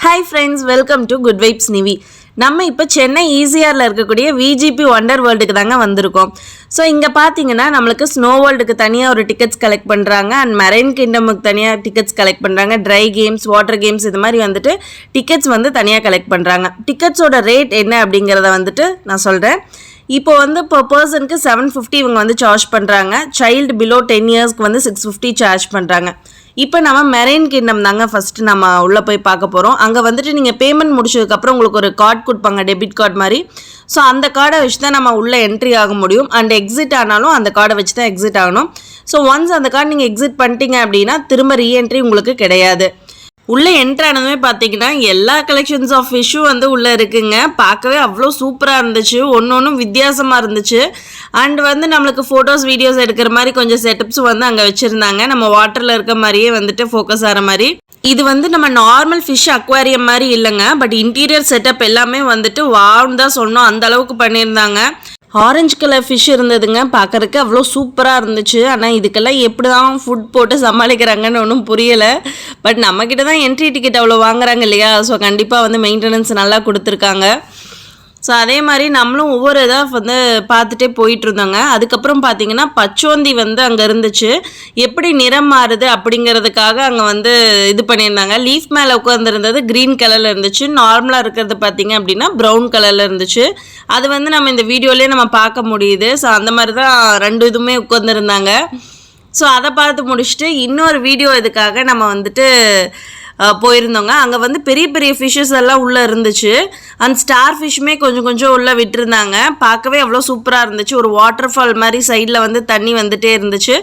Hi friends, welcome to Good Vibes Nivi. நம்ம இப்போ சென்னை ஈசிஆரில் இருக்கக்கூடிய விஜிபி வண்டர் வேர்ல்டுக்கு தாங்க வந்திருக்கோம். ஸோ இங்கே பார்த்தீங்கன்னா நம்மளுக்கு ஸ்னோ வேர்ல்டுக்கு தனியாக ஒரு டிக்கெட்ஸ் கலெக்ட் பண்ணுறாங்க அண்ட் மெரைன் கிங்டமுக்கு தனியாக டிக்கெட்ஸ் கலெக்ட் பண்ணுறாங்க. ட்ரை கேம்ஸ், வாட்டர் கேம்ஸ் இது மாதிரி வந்துட்டு டிக்கெட்ஸ் வந்து தனியாக கலெக்ட் பண்ணுறாங்க. டிக்கெட்ஸோட ரேட் என்ன அப்படிங்கிறத வந்துட்டு நான் சொல்கிறேன். இப்போ வந்து இப்போ பர்சனுக்கு 750 இவங்க வந்து சார்ஜ் பண்ணுறாங்க. சைல்டு பிலோ 10 இயர்ஸ்க்கு வந்து 650 சார்ஜ் பண்ணுறாங்க. இப்போ நம்ம மெரைன் கிங்டம் தாங்க ஃபஸ்ட்டு நம்ம உள்ளே போய் பார்க்க போகிறோம். அங்கே வந்துட்டு நீங்கள் பேமெண்ட் முடிச்சதுக்கப்புறம் உங்களுக்கு ஒரு கார்டு கொடுப்பாங்க, டெபிட் கார்டு மாதிரி. ஸோ அந்த கார்டை வச்சு தான் நம்ம உள்ளே என்ட்ரி ஆக முடியும். அண்ட் எக்ஸிட் ஆனாலும் அந்த கார்டை வச்சு தான் எக்ஸிட் ஆகணும். ஸோ ஒன்ஸ் அந்த கார்டு நீங்கள் எக்ஸிட் பண்ணிட்டீங்க அப்படின்னா திரும்ப ரீஎன்ட்ரி உங்களுக்கு கிடையாது. உள்ளே என்ட்ரானதுமே பார்த்தீங்கன்னா எல்லா கலெக்ஷன்ஸ் ஆஃப் ஃபிஷ்ஷும் வந்து உள்ளே இருக்குங்க. பார்க்கவே அவ்வளோ சூப்பராக இருந்துச்சு, ஒன்றும் வித்தியாசமாக இருந்துச்சு. அண்ட் வந்து நம்மளுக்கு ஃபோட்டோஸ் வீடியோஸ் எடுக்கிற மாதிரி கொஞ்சம் செட்டப்ஸும் வந்து அங்கே வச்சுருந்தாங்க. நம்ம வாட்டரில் இருக்க மாதிரியே வந்துட்டு ஃபோக்கஸ் ஆகிற மாதிரி. இது வந்து நம்ம நார்மல் ஃபிஷ் அக்வாரியம் மாதிரி இல்லைங்க, பட் இன்டீரியர் செட்டப் எல்லாமே வந்துட்டு வான்னு தான் சொன்னோம், அந்த அளவுக்கு பண்ணியிருந்தாங்க. ஆரஞ்சு கலர் ஃபிஷ் இருந்ததுங்க, பார்க்குறதுக்கு அவ்வளோ சூப்பராக இருந்துச்சு. ஆனால் இதுக்கெல்லாம் எப்படி தான் ஃபுட் போட்டு சமாளிக்கிறாங்கன்னு ஒன்றும் புரியலை. பட் நம்மக்கிட்ட தான் என்ட்ரி டிக்கெட் அவ்வளோ வாங்குறாங்க இல்லையா, ஸோ கண்டிப்பாக வந்து மெயின்டெனன்ஸ் நல்லா கொடுத்துருக்காங்க. ஸோ அதே மாதிரி நம்மளும் ஒவ்வொரு இதாக வந்து பார்த்துட்டே போயிட்டு இருந்தோங்க. அதுக்கப்புறம் பார்த்தீங்கன்னா பச்சோந்தி வந்து அங்கே இருந்துச்சு. எப்படி நிறம் மாறுது அப்படிங்கிறதுக்காக அங்கே வந்து இது பண்ணியிருந்தாங்க. லீஃப் மேலே உட்காந்துருந்தது க்ரீன் கலரில் இருந்துச்சு. நார்மலாக இருக்கிறது பார்த்தீங்க அப்படின்னா ப்ரௌன் கலரில் இருந்துச்சு. அது வந்து நம்ம இந்த வீடியோலேயே நம்ம பார்க்க முடியுது. ஸோ அந்த மாதிரி தான் ரெண்டு இதுவுமே உட்காந்துருந்தாங்க. ஸோ அதை பார்த்து முடிச்சுட்டு இன்னொரு வீடியோ இதுக்காக நம்ம வந்துட்டு போயிருந்தோங்க. அங்கே வந்து பெரிய பெரிய ஃபிஷ்ஷஸ் எல்லாம் உள்ளே இருந்துச்சு. அந்த ஸ்டார் ஃபிஷ்ஷுமே கொஞ்சம் உள்ளே விட்டுருந்தாங்க. பார்க்கவே அவ்வளோ சூப்பராக இருந்துச்சு. ஒரு வாட்டர் ஃபால் மாதிரி சைடில் வந்து தண்ணி வந்துகிட்டே இருந்துச்சு.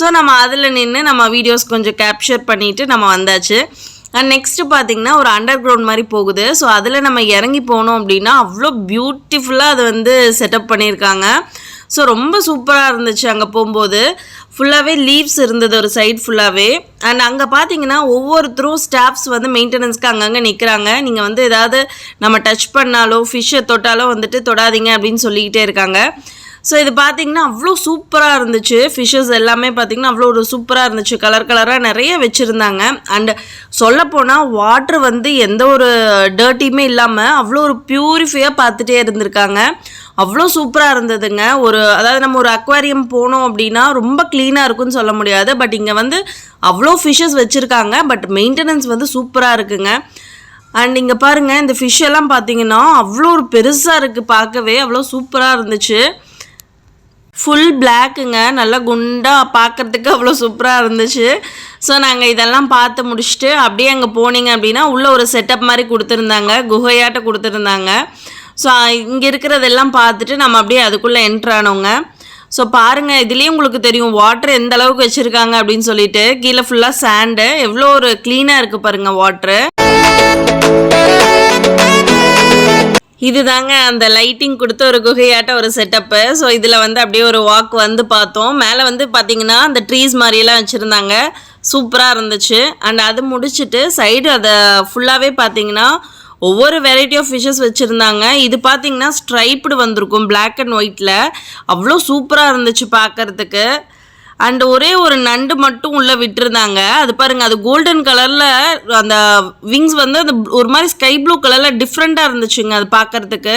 ஸோ நம்ம அதில் நின்று நம்ம வீடியோஸ் கொஞ்சம் கேப்சர் பண்ணிவிட்டு நம்ம வந்தாச்சு. அண்ட் நெக்ஸ்ட்டு பார்த்திங்கன்னா ஒரு அண்டர் கிரவுண்ட் மாதிரி போகுது. ஸோ அதில் நம்ம இறங்கி போனோம் அப்படின்னா அவ்வளோ பியூட்டிஃபுல்லாக அது வந்து செட்டப் பண்ணியிருக்காங்க. ஸோ ரொம்ப சூப்பராக இருந்துச்சு. அங்கே போகும்போது ஃபுல்லாகவே லீவ்ஸ் இருந்தது ஒரு சைட் ஃபுல்லாகவே. அண்ட் அங்கே பார்த்தீங்கன்னா ஒவ்வொருத்தரும் ஸ்டாஃப்ஸ் வந்து மெயின்டெனன்ஸ்க்கு அங்கங்கே நிற்கிறாங்க. நீங்கள் வந்து ஏதாவது நம்ம டச் பண்ணாலோ ஃபிஷ்ஷை தொட்டாலோ வந்துட்டு தொடாதீங்க அப்படின்னு சொல்லிக்கிட்டே இருக்காங்க. ஸோ இது பார்த்திங்கன்னா அவ்வளோ சூப்பராக இருந்துச்சு. ஃபிஷ்ஷஸ் எல்லாமே பார்த்திங்கன்னா அவ்வளோ ஒரு சூப்பராக இருந்துச்சு. கலர் கலராக நிறைய வச்சுருந்தாங்க. அண்ட் சொல்லப்போனால் வாட்ரு வந்து எந்த ஒரு டர்ட்டியுமே இல்லாமல் அவ்வளோ ஒரு ப்யூரிஃபையாக பார்த்துட்டே இருந்திருக்காங்க. அவ்வளோ சூப்பராக இருந்ததுங்க. அதாவது நம்ம ஒரு அக்வாரியம் போனோம் அப்படின்னா ரொம்ப க்ளீனாக இருக்குன்னு சொல்ல முடியாது. பட் இங்கே வந்து அவ்வளோ ஃபிஷ்ஷஸ் வச்சுருக்காங்க. பட் மெயின்டெனன்ஸ் வந்து சூப்பராக இருக்குங்க. அண்ட் இங்கே பாருங்கள், இந்த ஃபிஷ் எல்லாம் பார்த்தீங்கன்னா அவ்வளோ ஒரு பெருசாக இருக்குது. பார்க்கவே அவ்வளோ சூப்பராக இருந்துச்சு. ஃபுல் பிளாக்குங்க, நல்லா குண்டாக பார்க்குறதுக்கு அவ்வளோ சூப்பராக இருந்துச்சு. ஸோ நாங்கள் இதெல்லாம் பார்த்து முடிச்சுட்டு அப்படியே அங்கே போனீங்க அப்படின்னா உள்ளே ஒரு செட்டப் மாதிரி கொடுத்துருந்தாங்க, குகையாட்ட கொடுத்துருந்தாங்க. ஸோ இங்கே இருக்கிறதெல்லாம் பார்த்துட்டு நம்ம அப்படியே அதுக்குள்ளே என்ட்ரானோங்க. ஸோ பாருங்கள், இதுலேயே உங்களுக்கு தெரியும் வாட்டர் எந்த அளவுக்கு வச்சுருக்காங்க அப்படின்னு சொல்லிட்டு. கீழே ஃபுல்லாக சாண்டு, எவ்வளோ ஒரு க்ளீனாக இருக்குது பாருங்கள் வாட்ரு. இது தாங்க அந்த லைட்டிங் கொடுத்த ஒரு குகையாட்ட ஒரு செட்டப்பு. ஸோ இதில் வந்து அப்படியே ஒரு வாக் வந்து பார்த்தோம். மேலே வந்து பார்த்திங்கன்னா அந்த ட்ரீஸ் மாதிரியெல்லாம் வச்சுருந்தாங்க, சூப்பராக இருந்துச்சு. அண்ட் அது முடிச்சுட்டு சைடு அதை ஃபுல்லாகவே பார்த்திங்கன்னா ஒவ்வொரு வெரைட்டி ஆஃப் ஃபிஷ்ஷஸ் வச்சுருந்தாங்க. இது பார்த்திங்கன்னா ஸ்ட்ரைப்டு வந்திருக்கும் பிளாக் அண்ட் ஒயிட்டில். அவ்வளோ சூப்பராக இருந்துச்சு பார்க்குறதுக்கு. அண்ட் ஒரே ஒரு நண்டு மட்டும் உள்ளே விட்டுருந்தாங்க. அது பாருங்கள், அது கோல்டன் கலரில் அந்த விங்ஸ் வந்து அந்த ஒரு மாதிரி ஸ்கை ப்ளூ கலரில் டிஃப்ரெண்ட்டாக இருந்துச்சுங்க அது பார்க்குறதுக்கு.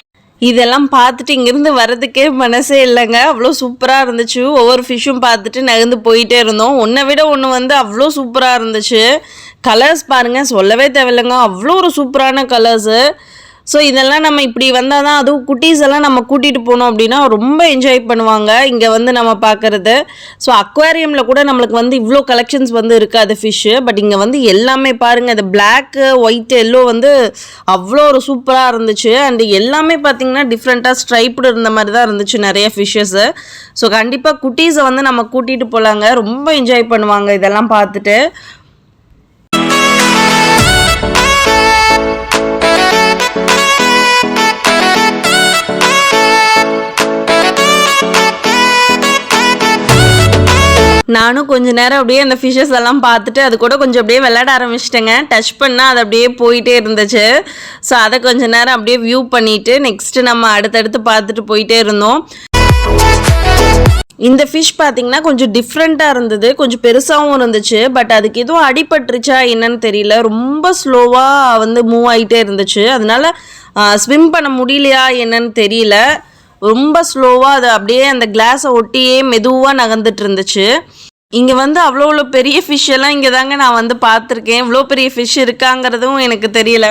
இதெல்லாம் பார்த்துட்டு இங்கேருந்து வர்றதுக்கே மனசே இல்லைங்க, அவ்வளோ சூப்பராக இருந்துச்சு. ஒவ்வொரு ஃபிஷ்ஷும் பார்த்துட்டு நகர்ந்து போயிட்டே இருந்தோம். ஒன்றை விட ஒன்று வந்து அவ்வளோ சூப்பராக இருந்துச்சு. கலர்ஸ் பாருங்கள், சொல்லவே தேவையில்லைங்க, அவ்வளோ ஒரு சூப்பரான கலர்ஸு. ஸோ இதெல்லாம் நம்ம இப்படி வந்தால் தான், அதுவும் குட்டீஸ் எல்லாம் நம்ம கூட்டிகிட்டு போனோம் அப்படின்னா ரொம்ப என்ஜாய் பண்ணுவாங்க இங்கே வந்து நம்ம பார்க்குறது. ஸோ அக்வாரியமில் கூட நம்மளுக்கு வந்து இவ்வளோ கலெக்ஷன்ஸ் வந்து இருக்காது ஃபிஷ்ஷு. பட் இங்கே வந்து எல்லாமே பாருங்கள், இந்த பிளாக்கு ஒயிட் எல்லோ வந்து அவ்வளோ ஒரு சூப்பராக இருந்துச்சு. அண்டு எல்லாமே பார்த்திங்கன்னா டிஃப்ரெண்ட்டாக ஸ்ட்ரைப்டு இருந்த மாதிரி தான் இருந்துச்சு நிறைய ஃபிஷ்ஷஸ்ஸு. ஸோ கண்டிப்பாக குட்டீஸை வந்து நம்ம கூட்டிகிட்டு போகலாங்க, ரொம்ப என்ஜாய் பண்ணுவாங்க இதெல்லாம் பார்த்துட்டு. நானும் கொஞ்ச நேரம் அப்படியே அந்த ஃபிஷ்ஷஸ் எல்லாம் பார்த்துட்டு அது கூட கொஞ்சம் அப்படியே விளையாட ஆரம்பிச்சிட்டேங்க. டச் பண்ணால் அது அப்படியே போயிட்டே இருந்துச்சு. ஸோ அதை கொஞ்ச நேரம் அப்படியே வியூ பண்ணிவிட்டு நெக்ஸ்ட்டு நம்ம அடுத்தடுத்து பார்த்துட்டு போயிட்டே இருந்தோம். இந்த ஃபிஷ் பார்த்தீங்கன்னா கொஞ்சம் டிஃப்ரெண்ட்டாக இருந்தது, கொஞ்சம் பெருசாகவும் இருந்துச்சு. பட் அதுக்கு எதுவும் அடிபட்டுருச்சா என்னன்னு தெரியல, ரொம்ப ஸ்லோவாக வந்து மூவ் ஆகிட்டே இருந்துச்சு. அதனால ஸ்விம் பண்ண முடியலையா என்னன்னு தெரியல, ரொம்ப ஸ்லோவாக அது அப்படியே அந்த கிளாஸை ஒட்டியே மெதுவாக நகர்ந்துட்டு இருந்துச்சு. இங்கே வந்து அவ்வளோ பெரிய ஃபிஷ் எல்லாம் இங்கே தாங்க நான் வந்து பார்த்துருக்கேன். இவ்வளோ பெரிய ஃபிஷ் இருக்காங்கிறதும் எனக்கு தெரியல.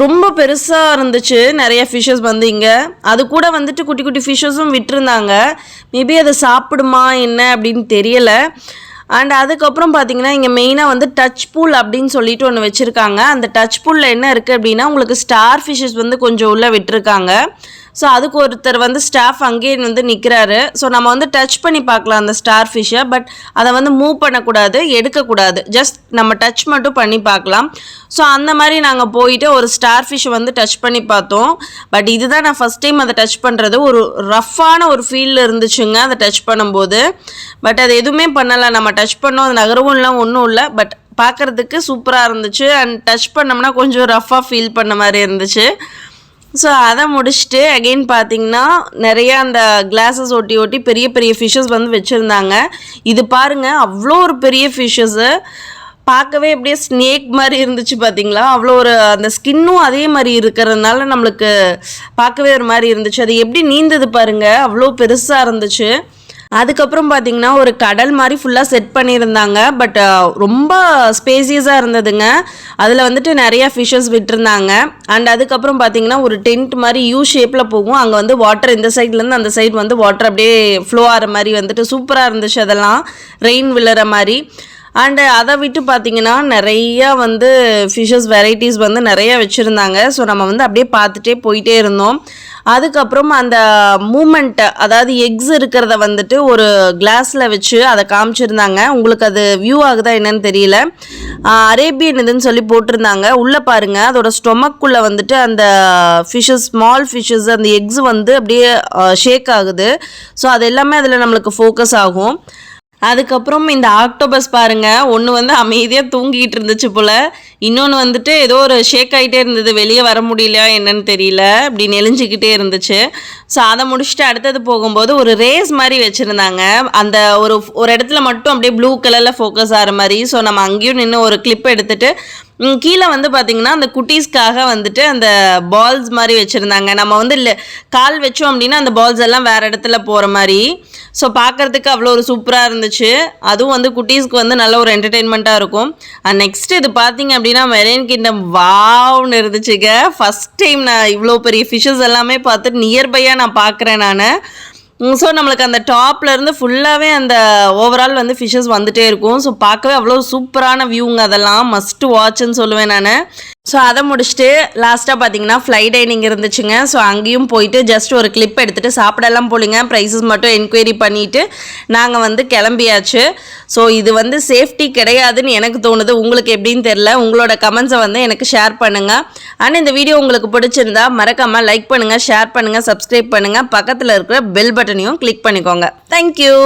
ரொம்ப பெருசாக இருந்துச்சு நிறைய ஃபிஷ்ஷஸ் வந்து இங்கே. அது கூட வந்துட்டு குட்டி குட்டி ஃபிஷ்ஷஸும் விட்டுருந்தாங்க. மேபி அதை சாப்பிடுமா என்ன அப்படின்னு தெரியலை. அண்ட் அதுக்கப்புறம் பார்த்தீங்கன்னா இங்கே மெயினாக வந்து டச் பூல் அப்படின்னு சொல்லிட்டு ஒன்று வச்சுருக்காங்க. அந்த டச் பூலில் என்ன இருக்குது அப்படின்னா உங்களுக்கு ஸ்டார் ஃபிஷ்ஷஸ் வந்து கொஞ்சம் உள்ளே விட்டுருக்காங்க. ஸோ அதுக்கு ஒருத்தர் வந்து ஸ்டாஃப் அங்கேயே வந்து நிற்கிறாரு. ஸோ நம்ம வந்து டச் பண்ணி பார்க்கலாம் அந்த ஸ்டார் ஃபிஷ்ஷை. பட் அதை வந்து மூவ் பண்ணக்கூடாது, எடுக்கக்கூடாது, ஜஸ்ட் நம்ம டச் மட்டும் பண்ணி பார்க்கலாம். ஸோ அந்த மாதிரி நாங்கள் போயிட்டு ஒரு ஸ்டார் ஃபிஷ்ஷை வந்து டச் பண்ணி பார்த்தோம். பட் இதுதான் நான் ஃபஸ்ட் டைம் அதை டச் பண்ணுறது. ஒரு ரஃப்பான ஒரு ஃபீலில் இருந்துச்சுங்க அதை டச் பண்ணும்போது. பட் அது எதுவுமே பண்ணலை, நம்ம டச் பண்ணோம், அது நகரவும்லாம் ஒன்றும் இல்லை. பட் பார்க்குறதுக்கு சூப்பராக இருந்துச்சு. அண்ட் டச் பண்ணோம்னா கொஞ்சம் ரஃப்பாக ஃபீல் பண்ண மாதிரி இருந்துச்சு. ஸோ அதை முடிச்சுட்டு அகெயின் பார்த்தீங்கன்னா நிறையா அந்த கிளாஸஸ் ஒட்டி ஒட்டி பெரிய பெரிய ஃபிஷ்ஷஸ் வந்து வச்சுருந்தாங்க. இது பாருங்கள், அவ்வளோ ஒரு பெரிய ஃபிஷ்ஷஸ்ஸு பார்க்கவே அப்படியே ஸ்னேக் மாதிரி இருந்துச்சு பார்த்தீங்களா. அவ்வளோ ஒரு அந்த ஸ்கின்னும் அதே மாதிரி இருக்கிறதுனால நம்மளுக்கு பார்க்கவே ஒரு மாதிரி இருந்துச்சு. அது எப்படி நீந்தது பாருங்கள், அவ்வளோ பெருசாக இருந்துச்சு. அதுக்கப்புறம் பார்த்திங்கன்னா ஒரு கடல் மாதிரி ஃபுல்லாக செட் பண்ணியிருந்தாங்க. பட் ரொம்ப ஸ்பேசியஸாக இருந்ததுங்க. அதில் வந்துட்டு நிறையா ஃபிஷ்ஷஸ் விட்டுருந்தாங்க. அண்ட் அதுக்கப்புறம் பார்த்திங்கன்னா ஒரு டென்ட் மாதிரி யூ ஷேப்பில் போகும். அங்கே வந்து வாட்டர் இந்த சைட்லேருந்து அந்த சைடு வந்து வாட்டர் அப்படியே ஃப்ளோ ஆகிற மாதிரி வந்துட்டு சூப்பராக இருந்துச்சு. அதெல்லாம் ரெயின் விழுற மாதிரி. அண்டு அதை விட்டு பார்த்திங்கன்னா நிறையா வந்து ஃபிஷ்ஷஸ் வெரைட்டிஸ் வந்து நிறையா வச்சுருந்தாங்க. ஸோ நம்ம வந்து அப்படியே பார்த்துட்டே போயிட்டே இருந்தோம். அதுக்கப்புறம் அந்த மூமெண்ட்டை, அதாவது எக்ஸ் இருக்கிறத வந்துட்டு ஒரு கிளாஸில் வச்சு அதை காமிச்சிருந்தாங்க. உங்களுக்கு அது வியூ ஆகுதா என்னன்னு தெரியல. அரேபியன் இதுன்னு சொல்லி போட்டிருந்தாங்க. உள்ளே பாருங்கள், அதோட ஸ்டொமக்குள்ளே வந்துட்டு அந்த ஃபிஷ்ஷஸ், ஸ்மால் ஃபிஷ்ஷஸ், அந்த எக்ஸ் வந்து அப்படியே ஷேக் ஆகுது. ஸோ அது எல்லாமே அதில் நம்மளுக்கு ஃபோக்கஸ் ஆகும். அதுக்கப்புறம் இந்த ஆக்டோபஸ் பாருங்கள், ஒன்று வந்து அமைதியாக தூங்கிட்டு இருந்துச்சு போல், இன்னொன்று வந்துட்டு ஏதோ ஒரு ஷேக் ஆகிட்டே இருந்தது, வெளியே வர முடியலையா என்னன்னு தெரியல, அப்படி நெளிஞ்சிக்கிட்டே இருந்துச்சு. ஸோ அதை முடிச்சுட்டு அடுத்தது போகும்போது ஒரு ரேஸ் மாதிரி வச்சுருந்தாங்க. அந்த ஒரு இடத்துல மட்டும் அப்படியே ப்ளூ கலரில் ஃபோக்கஸ் ஆகிற மாதிரி. ஸோ நம்ம அங்கேயும் நின்று ஒரு கிளிப் எடுத்துகிட்டு கீழே வந்து பார்த்திங்கன்னா அந்த குட்டீஸ்க்காக வந்துட்டு அந்த பால்ஸ் மாதிரி வச்சுருந்தாங்க. நம்ம வந்து கால் வச்சோம் அப்படின்னா அந்த பால்ஸ் எல்லாம் வேறு இடத்துல போகிற மாதிரி. ஸோ பார்க்குறதுக்கு அவ்வளோ ஒரு சூப்பராக இருந்துச்சு. அதுவும் வந்து குட்டீஸ்க்கு வந்து நல்ல ஒரு என்டர்டெயின்மெண்ட்டாக இருக்கும். அண்ட் நெக்ஸ்ட் இது பார்த்திங்க அப்படின்னா மெரைன் கிங்டம் வாவ்னு இருந்துச்சுங்க. ஃபஸ்ட் டைம் நான் இவ்வளோ பெரிய ஃபிஷ்ஷஸ் எல்லாமே பார்த்துட்டு நியர்பையாக நான் பார்க்குறேன் நான். ஸோ நம்மளுக்கு அந்த டாப்லேருந்து ஃபுல்லாகவே அந்த ஓவரால் வந்து ஃபிஷ்ஷஸ் வந்துகிட்டே இருக்கும். ஸோ பார்க்கவே அவ்வளோ சூப்பரான வியூங்க, அதெல்லாம் மஸ்ட் வாட்ச்ன்னு சொல்லுவேன் நான். ஸோ அதை முடிச்சுட்டு லாஸ்ட்டாக பார்த்தீங்கன்னா ஃப்ளை டைனிங் இருந்துச்சுங்க. ஸோ அங்கேயும் போயிட்டு ஜஸ்ட் ஒரு கிளிப் எடுத்துகிட்டு சாப்பிடலாம் போலிங்க. ப்ரைஸஸ் மட்டும் என்கொயரி பண்ணிவிட்டு நாங்கள் வந்து கிளம்பியாச்சு. ஸோ இது வந்து சேஃப்டி கிடையாதுன்னு எனக்கு தோணுது. உங்களுக்கு எப்படின்னு தெரில. உங்களோட கமெண்ட்ஸை வந்து எனக்கு ஷேர் பண்ணுங்கள். அண்ட் இந்த வீடியோ உங்களுக்கு பிடிச்சிருந்தா மறக்காமல் லைக் பண்ணுங்கள், ஷேர் பண்ணுங்கள், சப்ஸ்கிரைப் பண்ணுங்கள். பக்கத்தில் இருக்கிற பெல் பட்டனையும் கிளிக் பண்ணிக்கோங்க. தேங்க்யூ.